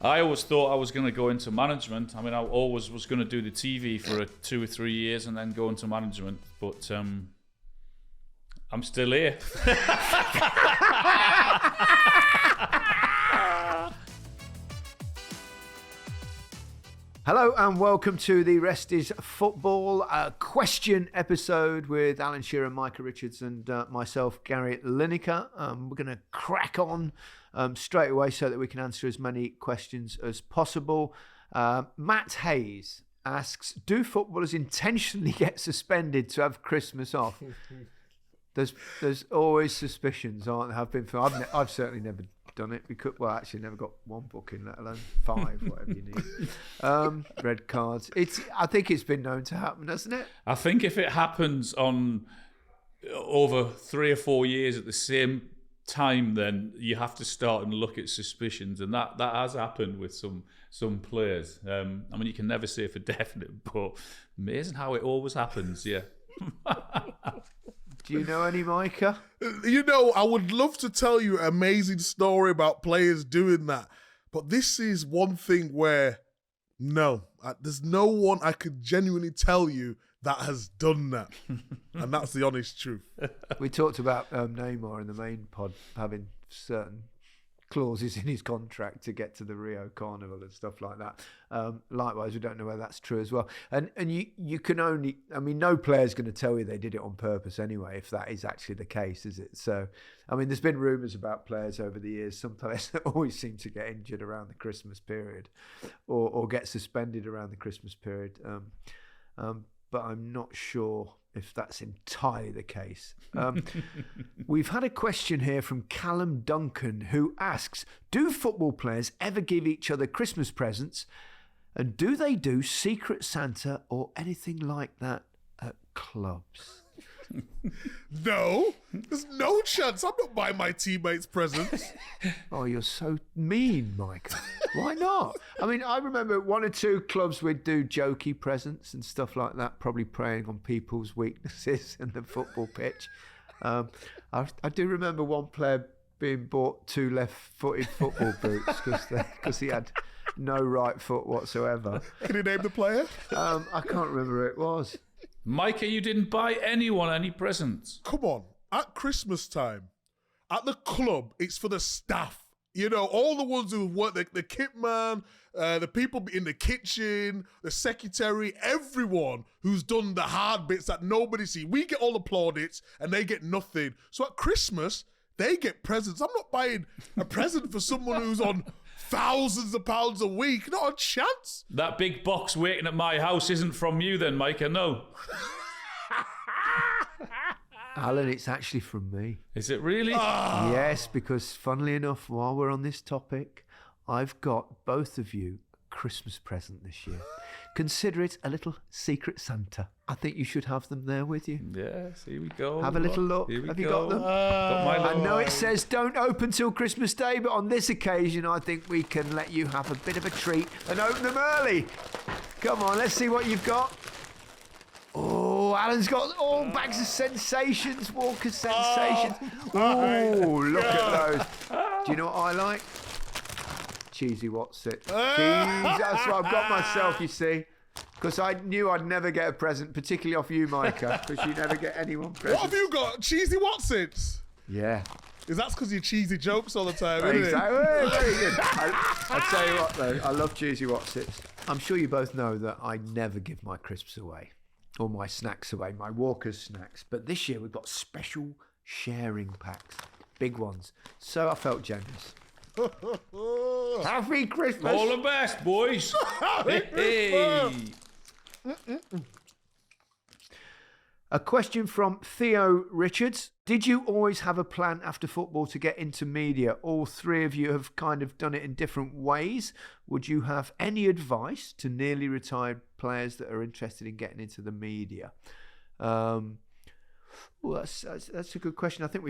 I always thought I was going to go into management. I mean, I always was going to do the TV for 2 or 3 years and then go into management. But I'm still here. Hello and welcome to the Rest is Football question episode with Alan Shearer, Micah Richards and myself, Gary Lineker. We're going to crack on straight away so that we can answer as many questions as possible. Matt Hayes asks, do footballers intentionally get suspended to have Christmas off? There's always suspicions, aren't there? Have been. I've certainly never done it. Actually never got one booking, let alone 5, whatever you need. Red cards. I think it's been known to happen, hasn't it? I think if it happens on over 3 or 4 years at the same time, then you have to start and look at suspicions, and that has happened with some players. I mean, you can never say for definite, but amazing how it always happens. Yeah. Do you know any, Micah? You know, I would love to tell you an amazing story about players doing that. But this is one thing where, no, there's no one I could genuinely tell you that has done that. And that's the honest truth. We talked about Neymar in the main pod having certain clauses in his contract to get to the Rio Carnival and stuff like that. Likewise, we don't know whether that's true as well. And you can only, I mean, no player's going to tell you they did it on purpose anyway, if that is actually the case, is it? So, I mean, there's been rumours about players over the years. Some players always seem to get injured around the Christmas period or get suspended around the Christmas period. But I'm not sure if that's entirely the case. We've had a question here from Callum Duncan, who asks, do football players ever give each other Christmas presents? And do they do Secret Santa or anything like that at clubs? No, there's no chance. I'm not buying my teammates presents. Oh, you're so mean, Micah. Why not? I mean, I remember 1 or 2 clubs would do jokey presents and stuff like that, probably preying on people's weaknesses in the football pitch. I do remember one player being bought 2 left-footed football boots because he had no right foot whatsoever. Can you name the player? I can't remember who it was. Micah, you didn't buy anyone any presents. Come on, at Christmas time, at the club, it's for the staff. You know, all the ones who work, the kit man, the people in the kitchen, the secretary, everyone who's done the hard bits that nobody sees. We get all the plaudits and they get nothing. So at Christmas, they get presents. I'm not buying a present for someone who's on thousands of pounds a week. Not a chance. That big box waiting at my house isn't from you then, Micah, no. Alan, it's actually from me. Is it really? Yes, because funnily enough, while we're on this topic, I've got both of you a Christmas present this year. Consider it a little Secret Santa. I think you should have them there with you. Yes, here we go. Have a little look. Have you got them? I know it says don't open till Christmas Day, but on this occasion, I think we can let you have a bit of a treat and open them early. Come on, let's see what you've got. Oh, Alan's got all bags of sensations, Walker's sensations. Oh, look at those. Do you know what I like? Cheesy what's it? That's what I've got myself, you see. Because I knew I'd never get a present, particularly off you, Micah, because you never get anyone presents. What have you got? Cheesy what's-its? Yeah. Is that because you cheesy jokes all the time, isn't Exactly. it? Very good. I'll tell you what, though, I love cheesy what's-its. I'm sure you both know that I never give my crisps away, or my snacks away, my Walker's snacks. But this year we've got special sharing packs, big ones. So I felt generous. Happy Christmas! All the best, boys. Hey. A question from Theo Richards. Did you always have a plan after football to get into media? All 3 of you have kind of done it in different ways. Would you have any advice to nearly retired players that are interested in getting into the media? Well, that's a good question. I think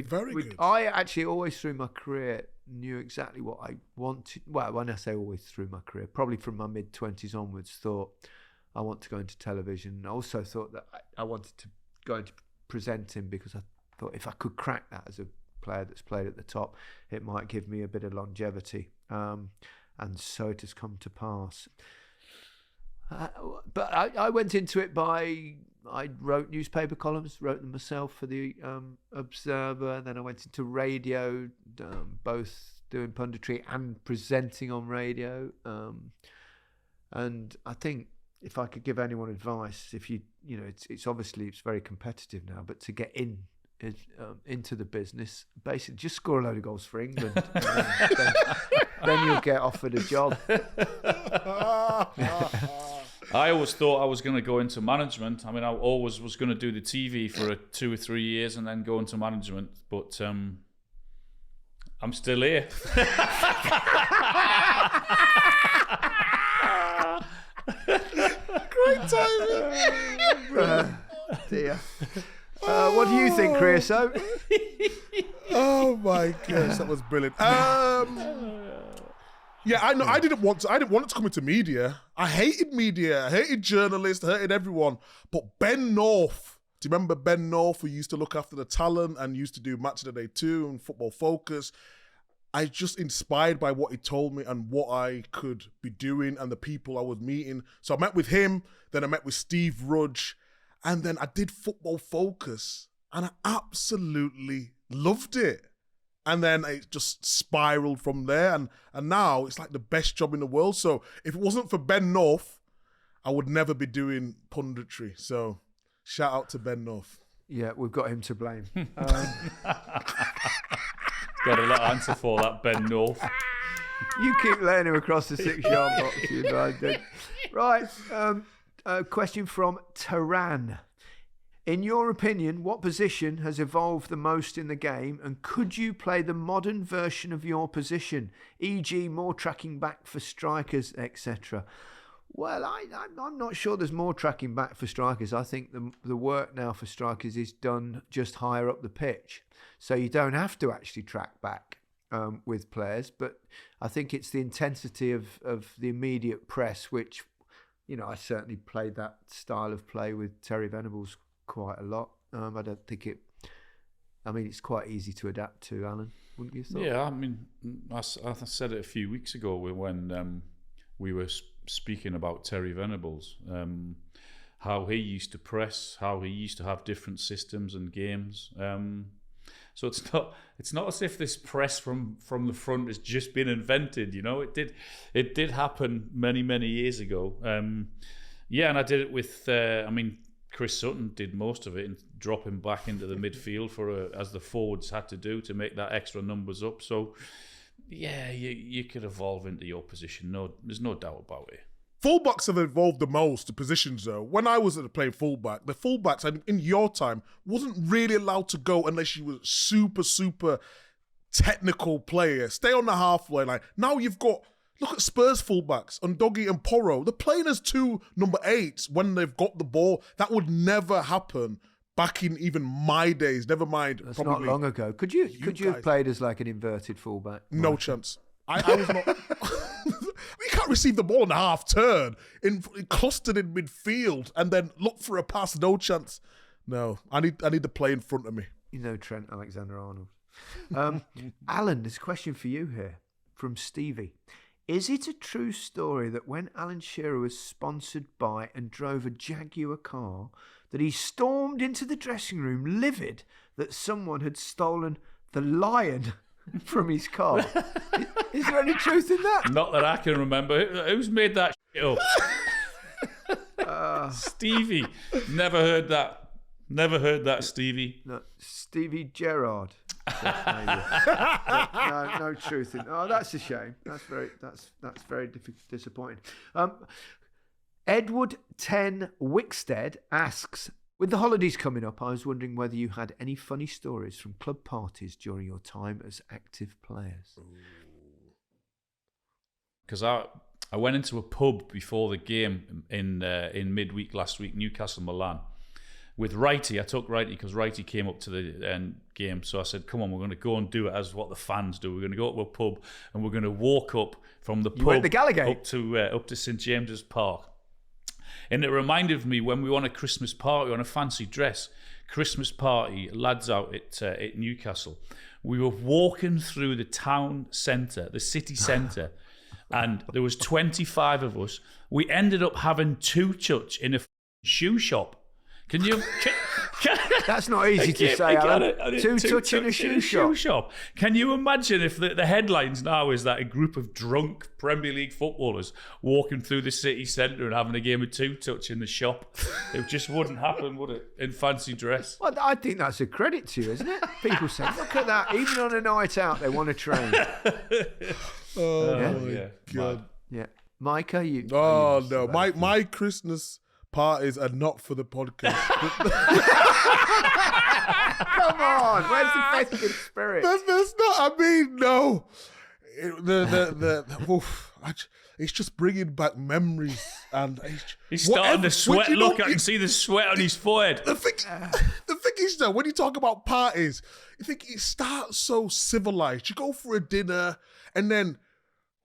I actually always through my career knew exactly what I wanted. Well, when I say always through my career, probably from my mid-20s onwards, thought I want to go into television. I also thought that I wanted to go into presenting because I thought if I could crack that as a player that's played at the top, it might give me a bit of longevity. and so it has come to pass. But I went into it I wrote newspaper columns, wrote them myself for the Observer, and then I went into radio, both doing punditry and presenting on radio. And I think if I could give anyone advice, if it's obviously it's very competitive now, but to get into the business, basically just score a load of goals for England, and then you'll get offered a job. I always thought I was going to go into management. I mean, I always was going to do the TV for 2 or 3 years and then go into management. But I'm still here. Great timing. Dear. What do you think, Creosote? Oh my gosh, that was brilliant. Yeah, I know. I didn't want it to come into media. I hated media. I hated journalists. I hated everyone. But Ben North, do you remember Ben North, who used to look after the talent and used to do Match of the Day 2 and Football Focus? I just inspired by what he told me and what I could be doing and the people I was meeting. So I met with him. Then I met with Steve Rudge, and then I did Football Focus, and I absolutely loved it. And then it just spiraled from there. And now it's like the best job in the world. So if it wasn't for Ben North, I would never be doing punditry. So shout out to Ben North. Yeah, we've got him to blame. Got a lot of answer for that, Ben North. You keep letting him across the 6-yard box. You know, right. A question from Taran. In your opinion, what position has evolved the most in the game, and could you play the modern version of your position, e.g. more tracking back for strikers, etc.? Well, I'm not sure there's more tracking back for strikers. I think the work now for strikers is done just higher up the pitch. So you don't have to actually track back with players. But I think it's the intensity of the immediate press, which, I certainly played that style of play with Terry Venables quite a lot. I don't think it's quite easy to adapt to, Alan, wouldn't you think? Yeah, I mean, I said it a few weeks ago when we were speaking about Terry Venables, how he used to press, how he used to have different systems and games. So it's not as if this press from the front has just been invented. It did happen many years ago. And I did it with. Chris Sutton did most of it and drop him back into the midfield as the forwards had to do to make that extra numbers up. So, yeah, you could evolve into your position. No, there's no doubt about it. Fullbacks have evolved the most, the positions though. When I was playing fullback, the fullbacks in your time wasn't really allowed to go unless you were super technical player. Stay on the halfway line. Now you've got. Look at Spurs fullbacks, Undogi and Porro. They're playing as 2 number 8s when they've got the ball. That would never happen back in even my days. Never mind. That's not long ago. Could you have played as like an inverted fullback? No chance. I was not. We can't receive the ball in a half turn, clustered in midfield, and then look for a pass. No chance. No, I need to play in front of me. Trent Alexander-Arnold. Alan, there's a question for you here from Stevie. Is it a true story that when Alan Shearer was sponsored by and drove a Jaguar car, that he stormed into the dressing room livid that someone had stolen the lion from his car? Is there any truth in that? Not that I can remember. Who's made that shit up? Stevie. Never heard that. Never heard that, Stevie. No, Stevie Gerrard. No truth in. Oh, that's a shame. That's very disappointing. Edward 10 Wickstead asks, with the holidays coming up, I was wondering whether you had any funny stories from club parties during your time as active players. Because I went into a pub before the game in midweek last week, Newcastle Milan. With Righty, I took Righty because Righty came up to the game. So I said, come on, we're going to go and do it as what the fans do. We're going to go to a pub and we're going to walk up from the pub up to St James's Park. And it reminded me when we won a Christmas party on a fancy dress, Christmas party, lads out at Newcastle. We were walking through the town centre, the city centre, and there was 25 of us. We ended up having 2 touch in a shoe shop. Can you? That's not easy to say, Alan. 2 touch in a shoe shop. Can you imagine if the headlines now is that a group of drunk Premier League footballers walking through the city centre and having a game of 2 touch in the shop? It just wouldn't happen, would it? In fancy dress. Well, I think that's a credit to you, isn't it? People say, look at that. Even on a night out, they want to train. Oh, God. Yeah. Micah, you... Oh, no. My Christmas... parties are not for the podcast. Come on, where's the festive spirit? That's not. I mean, no. It's just bringing back memories, and he's starting to sweat. Look, I can see the sweat on his forehead. The thing is, though, when you talk about parties, you think it starts so civilized. You go for a dinner, and then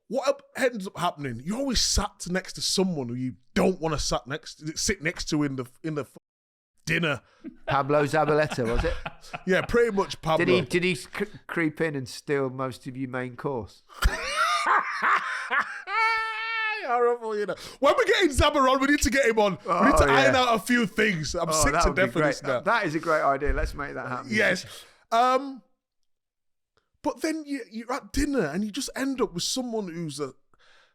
what ends up happening? You're always sat next to someone who you don't want to sit next to in the dinner. Pablo Zabaleta, was it? Yeah, pretty much Pablo. Did he creep in and steal most of your main course? Horrible, you know. When we're getting Zabba on, we need to get him on. We need to iron out a few things. I'm sick to death of this now. That is a great idea. Let's make that happen. Yes. But then you're at dinner and you just end up with someone who's a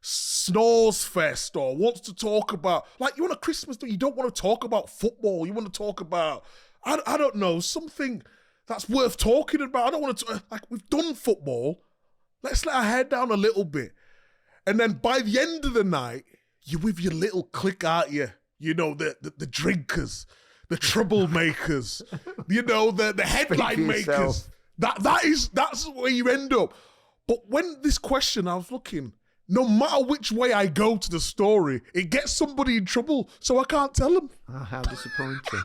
snores fest or wants to talk about, like, you want a Christmas dinner, you don't want to talk about football. You want to talk about, I don't know, something that's worth talking about. I don't want to, like, we've done football. Let's let our head down a little bit. And then by the end of the night, you're with your little clique, aren't you? You know, the drinkers, the troublemakers, you know, the headline makers. That's where you end up. But when this question, I was looking, no matter which way I go to the story, it gets somebody in trouble, so I can't tell them. Oh, how disappointing.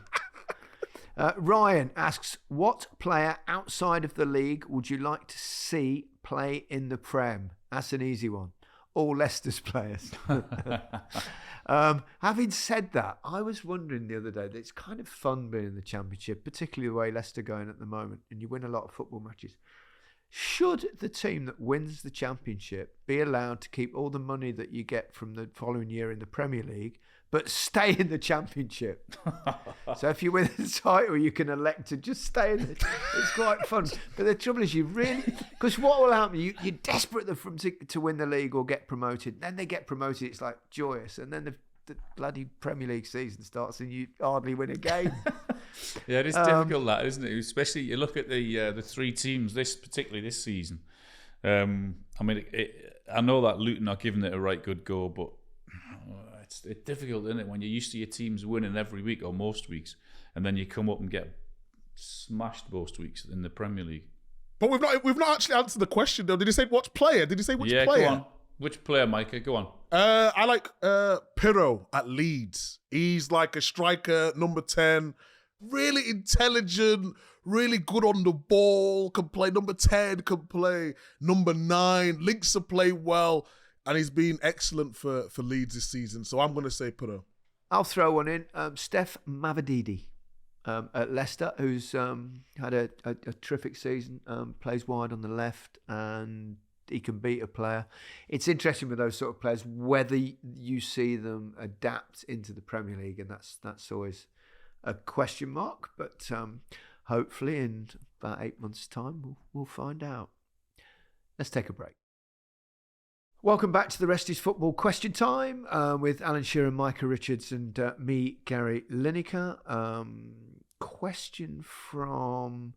Ryan asks, what player outside of the league would you like to see play in the Prem? That's an easy one. All Leicester's players. Having said that, I was wondering the other day that it's kind of fun being in the Championship, particularly the way Leicester are going at the moment, and you win a lot of football matches. Should the team that wins the Championship be allowed to keep all the money that you get from the following year in the Premier League, but stay in the Championship? So if you win the title, you can elect to just stay in it. It's quite fun. But the trouble is, because what will happen, you're desperate to win the league or get promoted. Then they get promoted, it's like joyous. And then the bloody Premier League season starts and you hardly win a game. Yeah, it is difficult, that, isn't it? Especially you look at the 3 teams, particularly this season. I mean, I know that Luton are giving it a right good go, but it's difficult, isn't it, when you're used to your teams winning every week or most weeks, and then you come up and get smashed most weeks in the Premier League. But we've not actually answered the question, though. Did he say which player? Did he say which player? Yeah, go on. Which player, Micah? Go on. I like Pirro at Leeds. He's like a striker, number 10, really intelligent, really good on the ball, can play number 10, can play number 9, links to play well. And he's been excellent for Leeds this season. So I'm going to say Pirro. I'll throw one in. Steph Mavadidi at Leicester, who's had a terrific season, plays wide on the left, and he can beat a player. It's interesting with those sort of players, whether you see them adapt into the Premier League, and that's always a question mark. But hopefully in about 8 months' time, we'll find out. Let's take a break. Welcome back to the Rest is Football Question Time with Alan Shearer, Micah Richards and me, Gary Lineker. Question from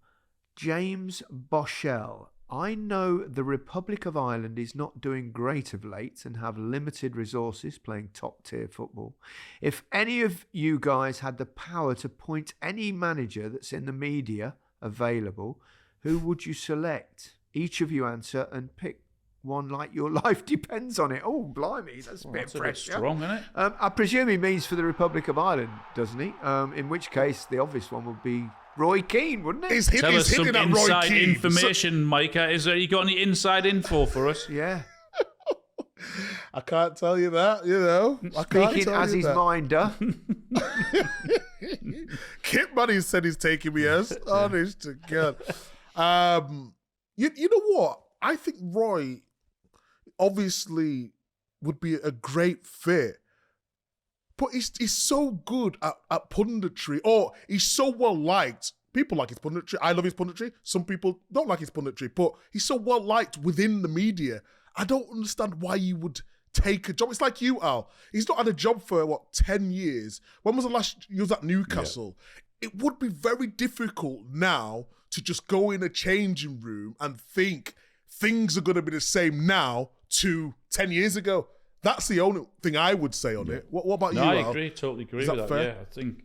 James Boschell. I know the Republic of Ireland is not doing great of late and have limited resources playing top-tier football. If any of you guys had the power to point any manager that's in the media available, who would you select? Each of you answer and pick one like your life depends on it. Oh, blimey, that's a bit pressure. Strong, isn't it? I presume he means for the Republic of Ireland, doesn't he? In which case, the obvious one would be Roy Keane, wouldn't it? Tell us some inside information, Micah. You got any inside info for us? Yeah. I can't tell you that, you know. Speaking as his minder. Kit Money said he's taking me as. Honest to God. You know what? I think Roy... Obviously, would be a great fit. But he's so good at punditry, or he's so well liked. People like his punditry. I love his punditry. Some people don't like his punditry, but he's so well liked within the media. I don't understand why you would take a job. It's like you, Al. He's not had a job for, 10 years? When was the last you was at Newcastle? Yeah. It would be very difficult now to just go in a changing room and think things are going to be the same now to 10 years ago. That's the only thing I would say on it. What about you, Al? I agree, totally agree with that. Fair? Yeah, I think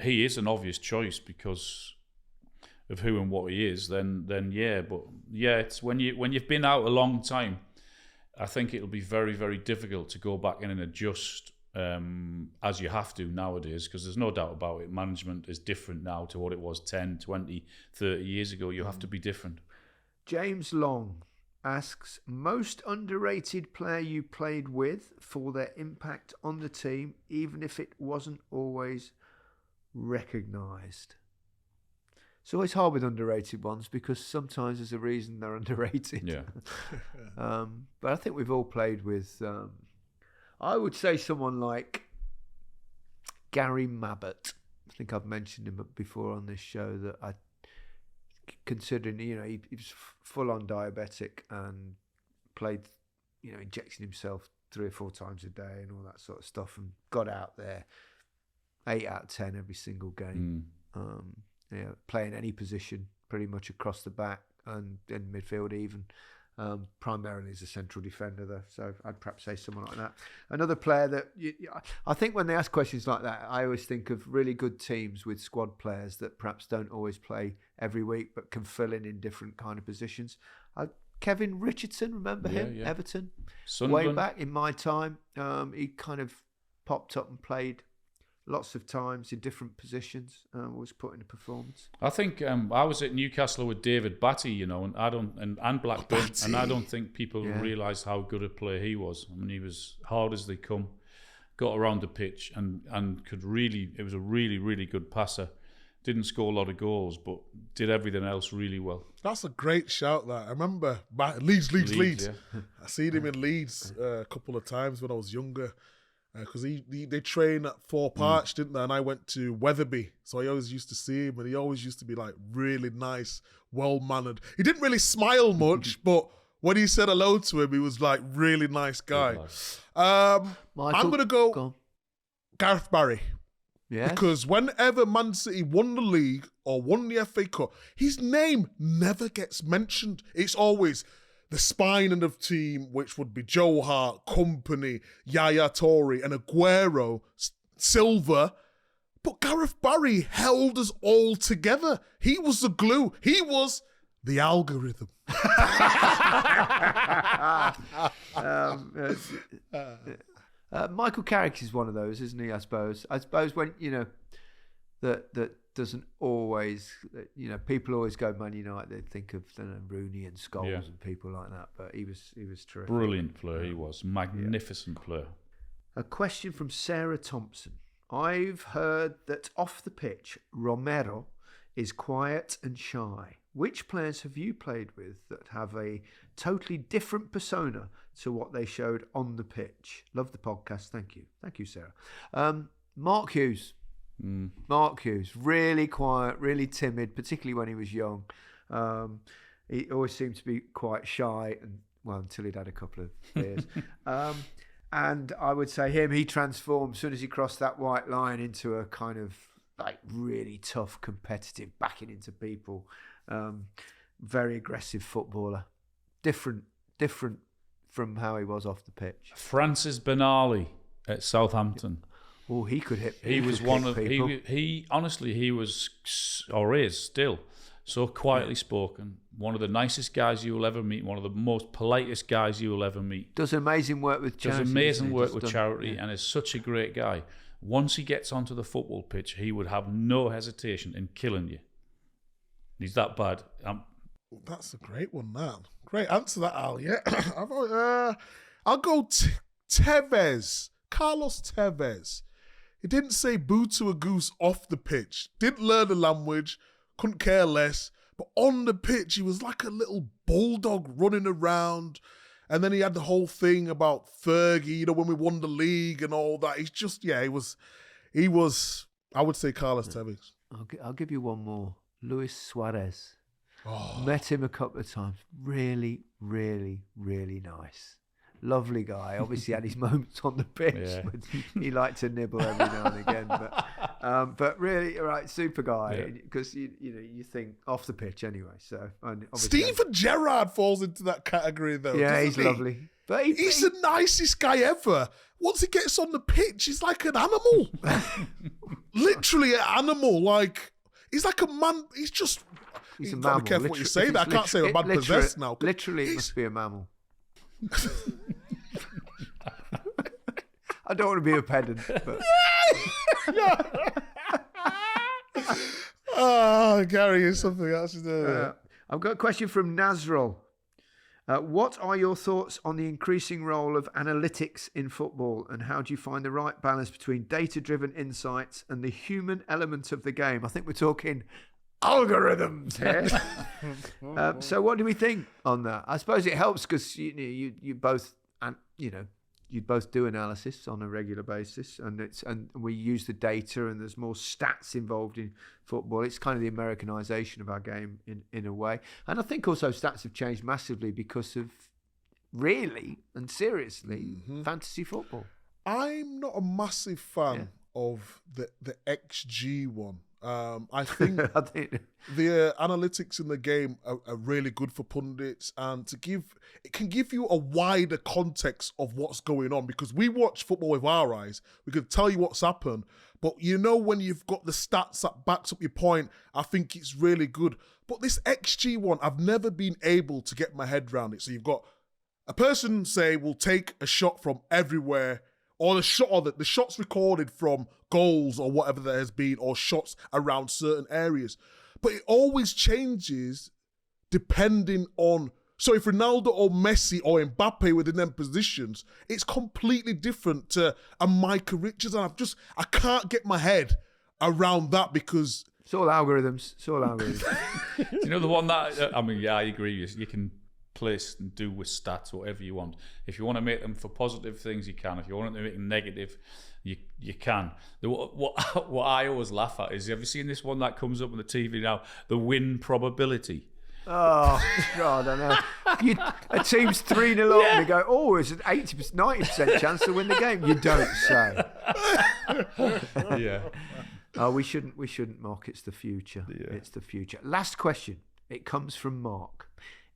he is an obvious choice because of who and what he is. Then yeah, but yeah, it's when you've been out a long time, I think it'll be very, very difficult to go back in and adjust as you have to nowadays, because there's no doubt about it. Management is different now to what it was 10, 20, 30 years ago. You have to be different. James Long asks, most underrated player you played with for their impact on the team, even if it wasn't always recognised. It's always hard with underrated ones because sometimes there's a reason they're underrated. Yeah. But I think we've all played with, I would say someone like Gary Mabbott. I think I've mentioned him before on this show, that I, considering, he was full on diabetic and played, injecting himself 3 or 4 times a day and all that sort of stuff, and got out there 8 out of 10 every single game. Playing any position pretty much across the back and in midfield even. Primarily as a central defender though, so I'd perhaps say someone like that. Another player that I think when they ask questions like that, I always think of really good teams with squad players that perhaps don't always play every week but can fill in different kind of positions. Kevin Richardson, remember him? Yeah. Everton, Sunderland. Way back in my time. He kind of popped up and played lots of times in different positions, was put in a performance. I think I was at Newcastle with David Batty, and I don't and Blackburn, and I don't think people realise how good a player he was. I mean, he was hard as they come, got around the pitch, and could really. It was a really, really good passer. Didn't score a lot of goals, but did everything else really well. That's a great shout. That I remember Leeds. Yeah. I seen him in Leeds a couple of times when I was younger. Because they train at Four Parch, didn't they? And I went to Wetherby, so I always used to see him, and he always used to be like really nice, well-mannered. He didn't really smile much, but when he said hello to him, he was like really nice guy. I'm going to go Gareth Barry. Yeah. Because whenever Man City won the league or won the FA Cup, his name never gets mentioned. It's always the spine of the team, which would be Joe Hart, Company, Yaya Toure, and Aguero, Silva. But Gareth Barry held us all together. He was the glue. He was the algorithm. Michael Carrick is one of those, isn't he? I suppose when that doesn't always, people always go Man United. They think of Rooney and Scholes and people like that, but he was terrific. Brilliant player, he was. Magnificent player. A question from Sarah Thompson. I've heard that off the pitch, Romero is quiet and shy. Which players have you played with that have a totally different persona to what they showed on the pitch? Love the podcast. Thank you, Sarah. Mark Hughes. Mark Hughes, really quiet, really timid, particularly when he was young. He always seemed to be quite shy, until he'd had a couple of beers. And I would say he transformed as soon as he crossed that white line into a kind of like really tough, competitive, backing into people, very aggressive footballer. Different from how he was off the pitch. Francis Benali at Southampton. Oh, he could hit. He was one of people. He honestly, he was or is still so quietly spoken. One of the nicest guys you will ever meet. One of the most politest guys you will ever meet. Does amazing work with charity. And is such a great guy. Once he gets onto the football pitch, he would have no hesitation in killing you. He's that bad. That's a great one, man. Great answer, that Al. Yeah, I'll go Tevez, Carlos Tevez. He didn't say boo to a goose off the pitch. Didn't learn the language. Couldn't care less. But on the pitch, he was like a little bulldog running around. And then he had the whole thing about Fergie, when we won the league and all that. He's just, he was, I would say Carlos Tevez. I'll give you one more. Luis Suarez. Oh. Met him a couple of times. Really, really, really nice. Lovely guy. Obviously had his moments on the pitch. But he liked to nibble every now and again. But really, right, super guy. Because you think off the pitch anyway. So Steven Gerrard falls into that category though. Yeah, he's lovely. But he's the nicest guy ever. Once he gets on the pitch, he's like an animal. Literally an animal. Like he's like a man. He's just. He's a mammal. mammal. Be careful what you say. That I can't say a man possessed now. Literally, it must be a mammal. I don't want to be a pedant, but Gary is something else. I've got a question from Nazrul. What are your thoughts on the increasing role of analytics in football, and how do you find the right balance between data-driven insights and the human element of the game? I think we're talking algorithms here. So what do we think on that? I suppose it helps because you both you both do analysis on a regular basis, and we use the data, and there's more stats involved in football. It's kind of the Americanization of our game in a way. And I think also stats have changed massively because of really and seriously fantasy football. I'm not a massive fan of the XG one. I think the analytics in the game are really good for pundits, and it can give you a wider context of what's going on, because we watch football with our eyes. We can tell you what's happened, but when you've got the stats that backs up your point, I think it's really good. But this XG one, I've never been able to get my head around it. So you've got a person say will take a shot from everywhere, or the shots recorded from goals or whatever there has been, or shots around certain areas. But it always changes depending on... So if Ronaldo or Messi or Mbappe within them positions, it's completely different to a Micah Richards. And I can't get my head around that because... It's all algorithms. Do you know the one that... I agree. You can place and do with stats whatever you want. If you want to make them for positive things, you can. If you want to make them negative, you can. What I always laugh at is, have you seen this one that comes up on the TV now? The win probability. Oh, God, I know. A team's 3-0 up and they go, oh, it's an 80%, 90% chance to win the game. You don't say. Yeah. Oh, we shouldn't mock. It's the future. Yeah. It's the future. Last question. It comes from Mark.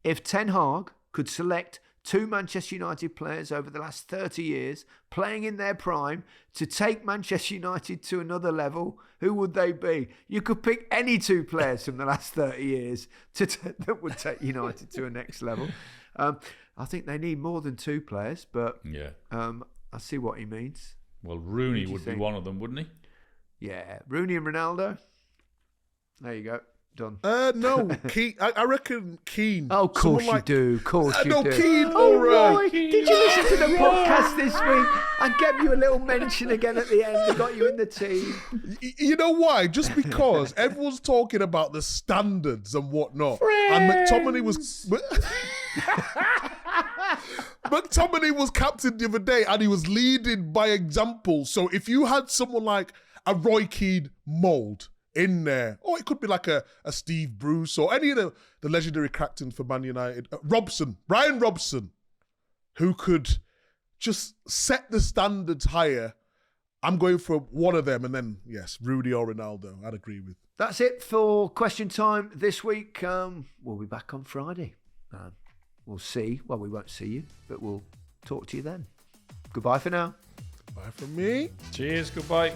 If Ten Hag could select 2 Manchester United players over the last 30 years playing in their prime to take Manchester United to another level, who would they be? You could pick any 2 players from the last 30 years that would take United to a next level. I think they need more than 2 players, but I see what he means. Well, Rooney would be one of them, wouldn't he? Yeah, Rooney and Ronaldo. There you go. Done. No, Keane. I reckon Keane. Oh, of course you do. Of course you do. Keane. Oh, Roy, did you listen to the podcast this week? I gave you a little mention again at the end. I got you in the team. You know why? Just because everyone's talking about the standards and whatnot. And McTominay was captain the other day, and he was leading by example. So if you had someone like a Roy Keane mould in there, or it could be like a Steve Bruce or any of the legendary captains for Man United, Brian Robson, who could just set the standards higher. I'm going for one of them, and then yes, Rudy or Ronaldo. I'd agree with. That's it for question time this week. We'll be back on Friday. We'll see. Well, we won't see you, but we'll talk to you then. Goodbye for now. Bye from me. Cheers. Goodbye.